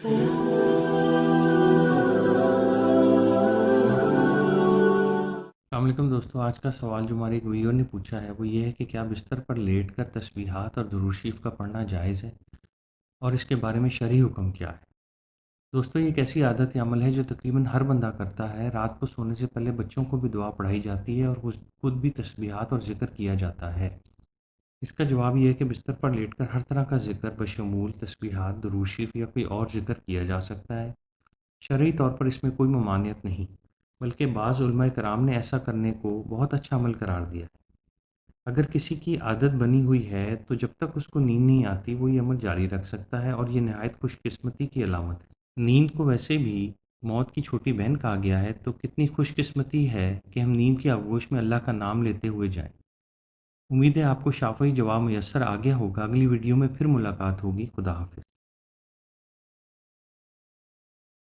السلام علیکم دوستو، آج کا سوال جو ہمارے ایک ویور نے پوچھا ہے وہ یہ ہے کہ کیا بستر پر لیٹ کر تسبیحات اور درود شریف کا پڑھنا جائز ہے اور اس کے بارے میں شرعی حکم کیا ہے؟ دوستو، یہ ایک ایسی عادت عمل ہے جو تقریباً ہر بندہ کرتا ہے۔ رات کو سونے سے پہلے بچوں کو بھی دعا پڑھائی جاتی ہے اور خود بھی تسبیحات اور ذکر کیا جاتا ہے۔ اس کا جواب یہ ہے کہ بستر پر لیٹ کر ہر طرح کا ذکر بشمول تسبیحات، درود شریف یا کوئی اور ذکر کیا جا سکتا ہے۔ شرعی طور پر اس میں کوئی ممانعت نہیں، بلکہ بعض علماء کرام نے ایسا کرنے کو بہت اچھا عمل قرار دیا ہے۔ اگر کسی کی عادت بنی ہوئی ہے تو جب تک اس کو نیند نہیں آتی وہ یہ عمل جاری رکھ سکتا ہے، اور یہ نہایت خوش قسمتی کی علامت ہے۔ نیند کو ویسے بھی موت کی چھوٹی بہن کہا گیا ہے، تو کتنی خوش قسمتی ہے کہ ہم نیند کی آغوش میں اللہ کا نام لیتے ہوئے جائیں۔ امید ہے آپ کو شافعی جواب میسر آ گیا ہوگا۔ اگلی ویڈیو میں پھر ملاقات ہوگی۔ خدا حافظ۔